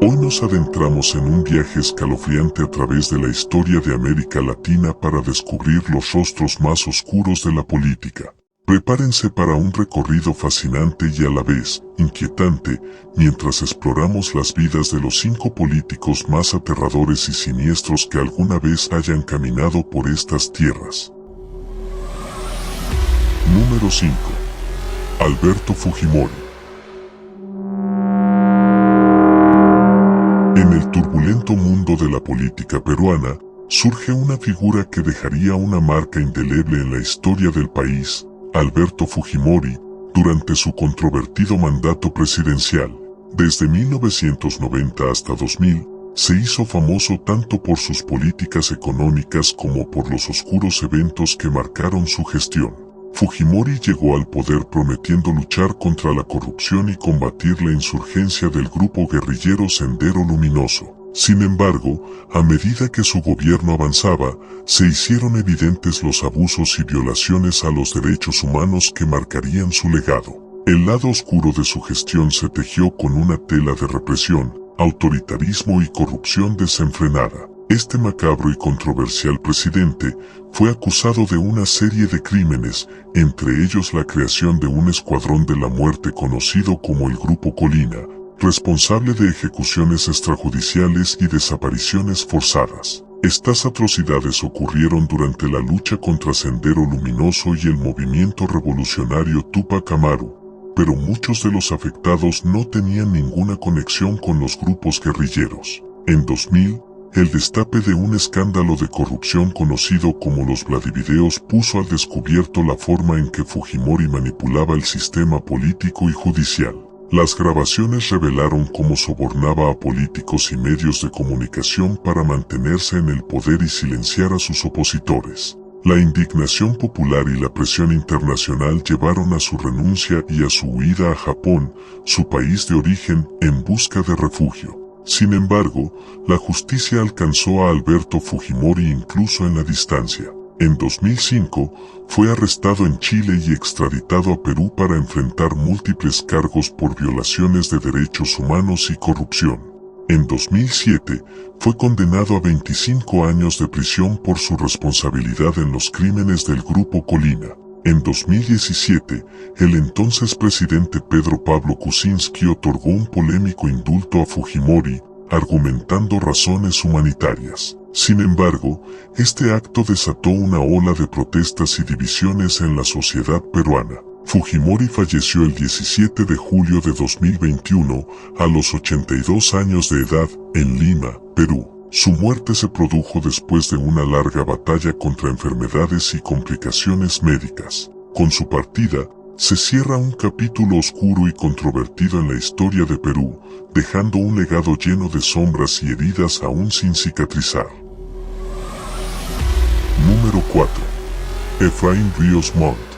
Hoy nos adentramos en un viaje escalofriante a través de la historia de América Latina para descubrir los rostros más oscuros de la política. Prepárense para un recorrido fascinante y a la vez inquietante, mientras exploramos las vidas de los 5 políticos más aterradores y siniestros que alguna vez hayan caminado por estas tierras. Número 5. Alberto Fujimori. En el turbulento mundo de la política peruana, surge una figura que dejaría una marca indeleble en la historia del país, Alberto Fujimori, durante su controvertido mandato presidencial. Desde 1990 hasta 2000, se hizo famoso tanto por sus políticas económicas como por los oscuros eventos que marcaron su gestión. Fujimori llegó al poder prometiendo luchar contra la corrupción y combatir la insurgencia del grupo guerrillero Sendero Luminoso. Sin embargo, a medida que su gobierno avanzaba, se hicieron evidentes los abusos y violaciones a los derechos humanos que marcarían su legado. El lado oscuro de su gestión se tejió con una tela de represión, autoritarismo y corrupción desenfrenada. Este macabro y controversial presidente fue acusado de una serie de crímenes, entre ellos la creación de un escuadrón de la muerte conocido como el Grupo Colina, responsable de ejecuciones extrajudiciales y desapariciones forzadas. Estas atrocidades ocurrieron durante la lucha contra Sendero Luminoso y el movimiento revolucionario Tupac Amaru, pero muchos de los afectados no tenían ninguna conexión con los grupos guerrilleros. En 2000, el destape de un escándalo de corrupción conocido como los Vladivideos puso al descubierto la forma en que Fujimori manipulaba el sistema político y judicial. Las grabaciones revelaron cómo sobornaba a políticos y medios de comunicación para mantenerse en el poder y silenciar a sus opositores. La indignación popular y la presión internacional llevaron a su renuncia y a su huida a Japón, su país de origen, en busca de refugio. Sin embargo, la justicia alcanzó a Alberto Fujimori incluso en la distancia. En 2005, fue arrestado en Chile y extraditado a Perú para enfrentar múltiples cargos por violaciones de derechos humanos y corrupción. En 2007, fue condenado a 25 años de prisión por su responsabilidad en los crímenes del Grupo Colina. En 2017, el entonces presidente Pedro Pablo Kuczynski otorgó un polémico indulto a Fujimori, argumentando razones humanitarias. Sin embargo, este acto desató una ola de protestas y divisiones en la sociedad peruana. Fujimori falleció el 17 de julio de 2021, a los 82 años de edad, en Lima, Perú. Su muerte se produjo después de una larga batalla contra enfermedades y complicaciones médicas. Con su partida, se cierra un capítulo oscuro y controvertido en la historia de Perú, dejando un legado lleno de sombras y heridas aún sin cicatrizar. Número 4. Efraín Ríos Montt.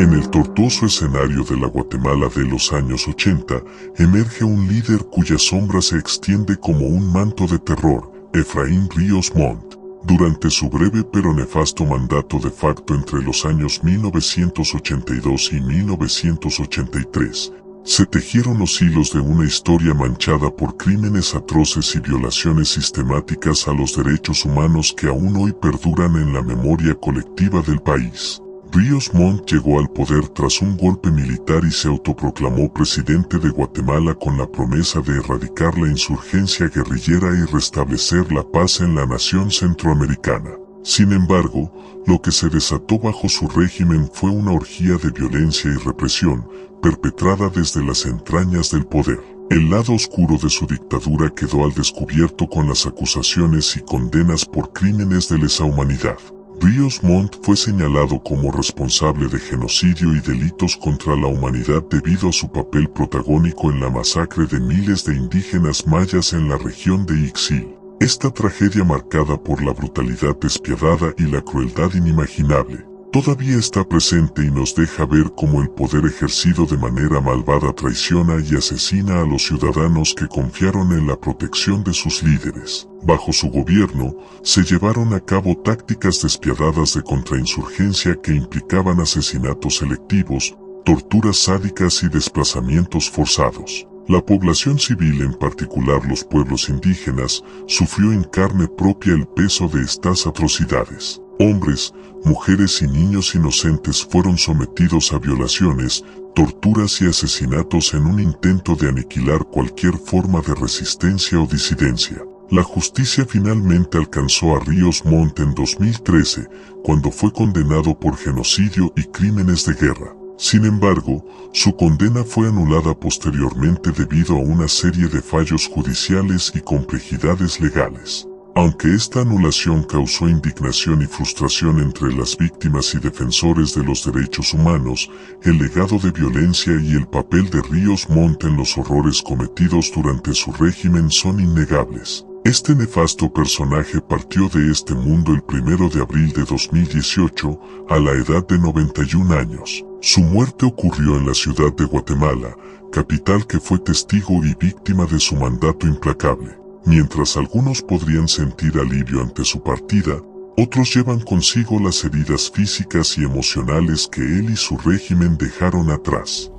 En el tortuoso escenario de la Guatemala de los años 80, emerge un líder cuya sombra se extiende como un manto de terror, Efraín Ríos Montt. Durante su breve pero nefasto mandato de facto entre los años 1982 y 1983, se tejieron los hilos de una historia manchada por crímenes atroces y violaciones sistemáticas a los derechos humanos que aún hoy perduran en la memoria colectiva del país. Ríos Montt llegó al poder tras un golpe militar y se autoproclamó presidente de Guatemala con la promesa de erradicar la insurgencia guerrillera y restablecer la paz en la nación centroamericana. Sin embargo, lo que se desató bajo su régimen fue una orgía de violencia y represión, perpetrada desde las entrañas del poder. El lado oscuro de su dictadura quedó al descubierto con las acusaciones y condenas por crímenes de lesa humanidad. Ríos Montt fue señalado como responsable de genocidio y delitos contra la humanidad debido a su papel protagónico en la masacre de miles de indígenas mayas en la región de Ixil. Esta tragedia marcada por la brutalidad despiadada y la crueldad inimaginable, todavía está presente y nos deja ver cómo el poder ejercido de manera malvada traiciona y asesina a los ciudadanos que confiaron en la protección de sus líderes. Bajo su gobierno, se llevaron a cabo tácticas despiadadas de contrainsurgencia que implicaban asesinatos selectivos, torturas sádicas y desplazamientos forzados. La población civil, en particular los pueblos indígenas, sufrió en carne propia el peso de estas atrocidades. Hombres, mujeres y niños inocentes fueron sometidos a violaciones, torturas y asesinatos en un intento de aniquilar cualquier forma de resistencia o disidencia. La justicia finalmente alcanzó a Ríos Montt en 2013, cuando fue condenado por genocidio y crímenes de guerra. Sin embargo, su condena fue anulada posteriormente debido a una serie de fallos judiciales y complejidades legales. Aunque esta anulación causó indignación y frustración entre las víctimas y defensores de los derechos humanos, el legado de violencia y el papel de Ríos Montt en los horrores cometidos durante su régimen son innegables. Este nefasto personaje partió de este mundo el 1 de abril de 2018, a la edad de 91 años. Su muerte ocurrió en la ciudad de Guatemala, capital que fue testigo y víctima de su mandato implacable. Mientras algunos podrían sentir alivio ante su partida, otros llevan consigo las heridas físicas y emocionales que él y su régimen dejaron atrás.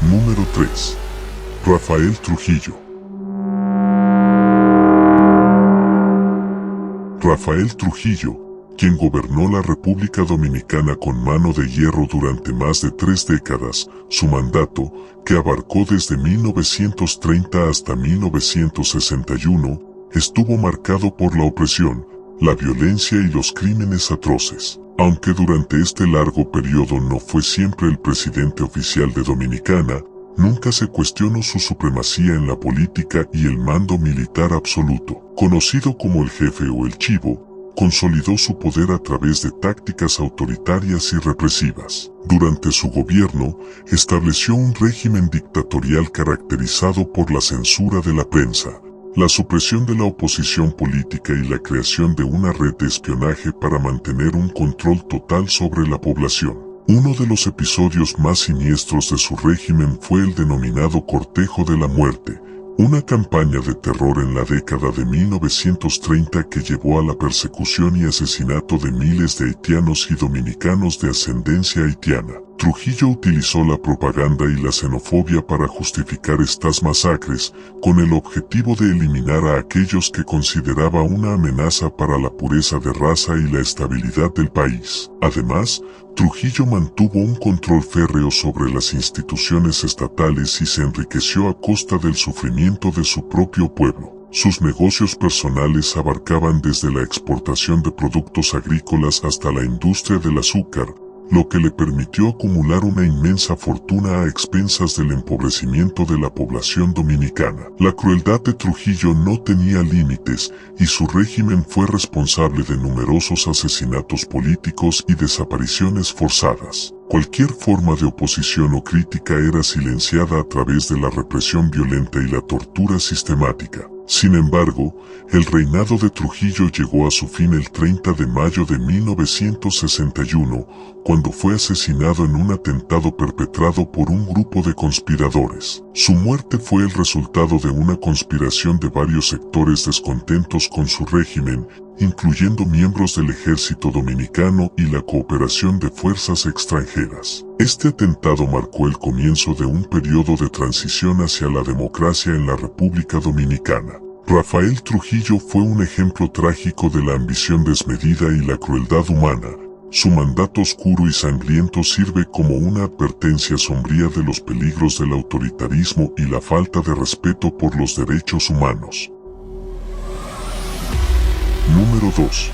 Número 3. Rafael Trujillo. Rafael Trujillo, quien gobernó la República Dominicana con mano de hierro durante más de 3 décadas, su mandato, que abarcó desde 1930 hasta 1961, estuvo marcado por la opresión, la violencia y los crímenes atroces. Aunque durante este largo periodo no fue siempre el presidente oficial de Dominicana, nunca se cuestionó su supremacía en la política y el mando militar absoluto. Conocido como el jefe o el chivo, consolidó su poder a través de tácticas autoritarias y represivas. Durante su gobierno, estableció un régimen dictatorial caracterizado por la censura de la prensa, la supresión de la oposición política y la creación de una red de espionaje para mantener un control total sobre la población. Uno de los episodios más siniestros de su régimen fue el denominado Cortejo de la Muerte, una campaña de terror en la década de 1930 que llevó a la persecución y asesinato de miles de haitianos y dominicanos de ascendencia haitiana. Trujillo utilizó la propaganda y la xenofobia para justificar estas masacres, con el objetivo de eliminar a aquellos que consideraba una amenaza para la pureza de raza y la estabilidad del país. Además, Trujillo mantuvo un control férreo sobre las instituciones estatales y se enriqueció a costa del sufrimiento de su propio pueblo. Sus negocios personales abarcaban desde la exportación de productos agrícolas hasta la industria del azúcar, lo que le permitió acumular una inmensa fortuna a expensas del empobrecimiento de la población dominicana. La crueldad de Trujillo no tenía límites y su régimen fue responsable de numerosos asesinatos políticos y desapariciones forzadas. Cualquier forma de oposición o crítica era silenciada a través de la represión violenta y la tortura sistemática. Sin embargo, el reinado de Trujillo llegó a su fin el 30 de mayo de 1961, cuando fue asesinado en un atentado perpetrado por un grupo de conspiradores. Su muerte fue el resultado de una conspiración de varios sectores descontentos con su régimen, incluyendo miembros del ejército dominicano y la cooperación de fuerzas extranjeras. Este atentado marcó el comienzo de un periodo de transición hacia la democracia en la República Dominicana. Rafael Trujillo fue un ejemplo trágico de la ambición desmedida y la crueldad humana. Su mandato oscuro y sangriento sirve como una advertencia sombría de los peligros del autoritarismo y la falta de respeto por los derechos humanos. Número 2.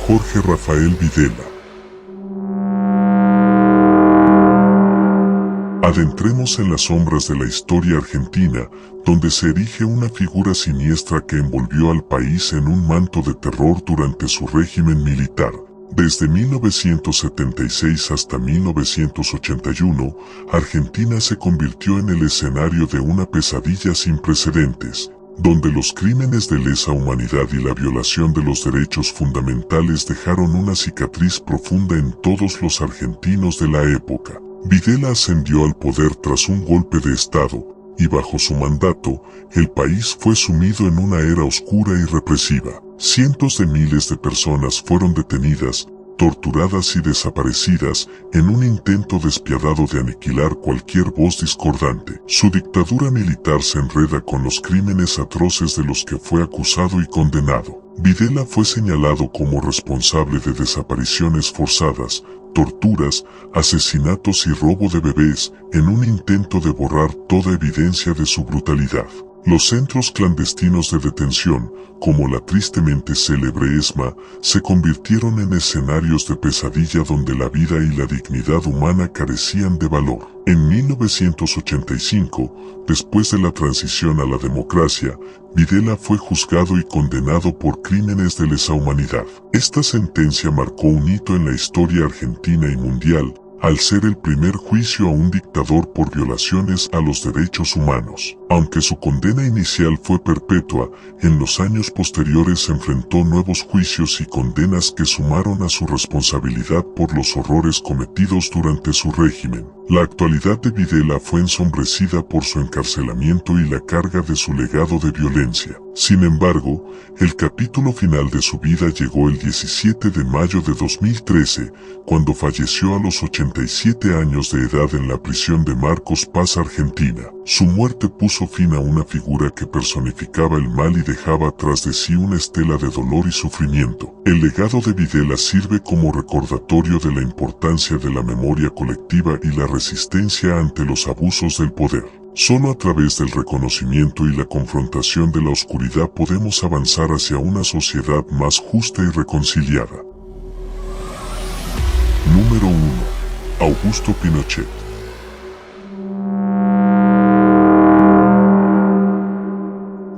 Jorge Rafael Videla. Adentremos en las sombras de la historia argentina, donde se erige una figura siniestra que envolvió al país en un manto de terror durante su régimen militar. Desde 1976 hasta 1981, Argentina se convirtió en el escenario de una pesadilla sin precedentes, donde los crímenes de lesa humanidad y la violación de los derechos fundamentales dejaron una cicatriz profunda en todos los argentinos de la época. Videla ascendió al poder tras un golpe de Estado, y bajo su mandato, el país fue sumido en una era oscura y represiva. Cientos de miles de personas fueron detenidas, torturadas y desaparecidas en un intento despiadado de aniquilar cualquier voz discordante. Su dictadura militar se enreda con los crímenes atroces de los que fue acusado y condenado. Videla fue señalado como responsable de desapariciones forzadas, torturas, asesinatos y robo de bebés en un intento de borrar toda evidencia de su brutalidad. Los centros clandestinos de detención, como la tristemente célebre ESMA, se convirtieron en escenarios de pesadilla donde la vida y la dignidad humana carecían de valor. En 1985, después de la transición a la democracia, Videla fue juzgado y condenado por crímenes de lesa humanidad. Esta sentencia marcó un hito en la historia argentina y mundial, al ser el primer juicio a un dictador por violaciones a los derechos humanos. Aunque su condena inicial fue perpetua, en los años posteriores enfrentó nuevos juicios y condenas que sumaron a su responsabilidad por los horrores cometidos durante su régimen. La actualidad de Videla fue ensombrecida por su encarcelamiento y la carga de su legado de violencia. Sin embargo, el capítulo final de su vida llegó el 17 de mayo de 2013, cuando falleció a los 87 años de edad en la prisión de Marcos Paz, Argentina. Su muerte puso fin a una figura que personificaba el mal y dejaba tras de sí una estela de dolor y sufrimiento. El legado de Videla sirve como recordatorio de la importancia de la memoria colectiva y la resistencia ante los abusos del poder. Solo a través del reconocimiento y la confrontación de la oscuridad podemos avanzar hacia una sociedad más justa y reconciliada. Número 1. Augusto Pinochet.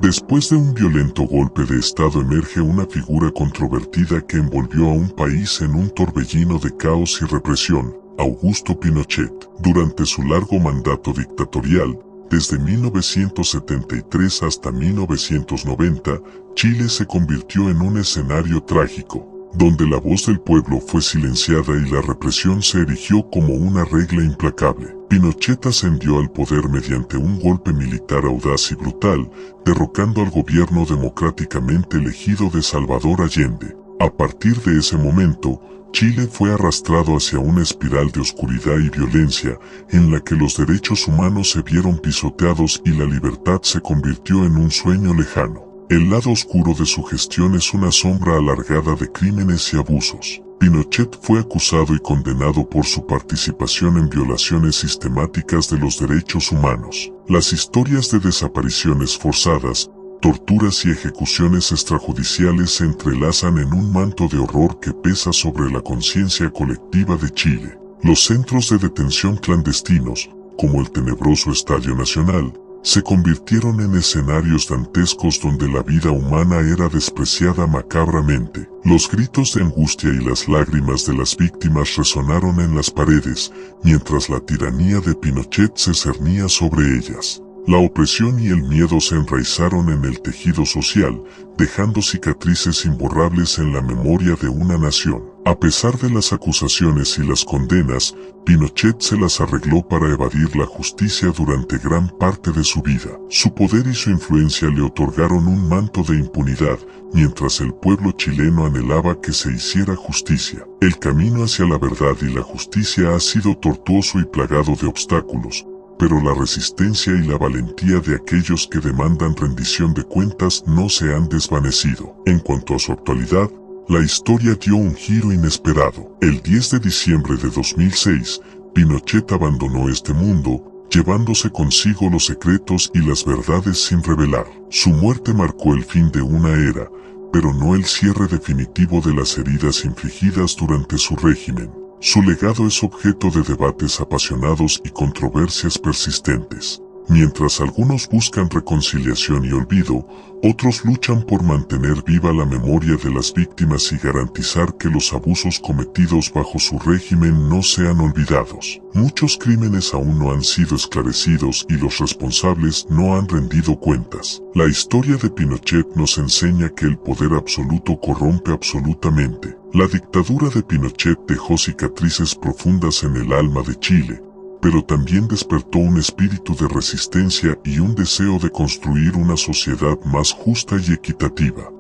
Después de un violento golpe de Estado emerge una figura controvertida que envolvió a un país en un torbellino de caos y represión: Augusto Pinochet. Durante su largo mandato dictatorial, desde 1973 hasta 1990, Chile se convirtió en un escenario trágico, donde la voz del pueblo fue silenciada y la represión se erigió como una regla implacable. Pinochet ascendió al poder mediante un golpe militar audaz y brutal, derrocando al gobierno democráticamente elegido de Salvador Allende. A partir de ese momento, Chile fue arrastrado hacia una espiral de oscuridad y violencia, en la que los derechos humanos se vieron pisoteados y la libertad se convirtió en un sueño lejano. El lado oscuro de su gestión es una sombra alargada de crímenes y abusos. Pinochet fue acusado y condenado por su participación en violaciones sistemáticas de los derechos humanos. Las historias de desapariciones forzadas, torturas y ejecuciones extrajudiciales se entrelazan en un manto de horror que pesa sobre la conciencia colectiva de Chile. Los centros de detención clandestinos, como el tenebroso Estadio Nacional, se convirtieron en escenarios dantescos donde la vida humana era despreciada macabramente. Los gritos de angustia y las lágrimas de las víctimas resonaron en las paredes, mientras la tiranía de Pinochet se cernía sobre ellas. La opresión y el miedo se enraizaron en el tejido social, dejando cicatrices imborrables en la memoria de una nación. A pesar de las acusaciones y las condenas, Pinochet se las arregló para evadir la justicia durante gran parte de su vida. Su poder y su influencia le otorgaron un manto de impunidad, mientras el pueblo chileno anhelaba que se hiciera justicia. El camino hacia la verdad y la justicia ha sido tortuoso y plagado de obstáculos, pero la resistencia y la valentía de aquellos que demandan rendición de cuentas no se han desvanecido. En cuanto a su actualidad, la historia dio un giro inesperado. El 10 de diciembre de 2006, Pinochet abandonó este mundo, llevándose consigo los secretos y las verdades sin revelar. Su muerte marcó el fin de una era, pero no el cierre definitivo de las heridas infligidas durante su régimen. Su legado es objeto de debates apasionados y controversias persistentes. Mientras algunos buscan reconciliación y olvido, otros luchan por mantener viva la memoria de las víctimas y garantizar que los abusos cometidos bajo su régimen no sean olvidados. Muchos crímenes aún no han sido esclarecidos y los responsables no han rendido cuentas. La historia de Pinochet nos enseña que el poder absoluto corrompe absolutamente. La dictadura de Pinochet dejó cicatrices profundas en el alma de Chile, pero también despertó un espíritu de resistencia y un deseo de construir una sociedad más justa y equitativa.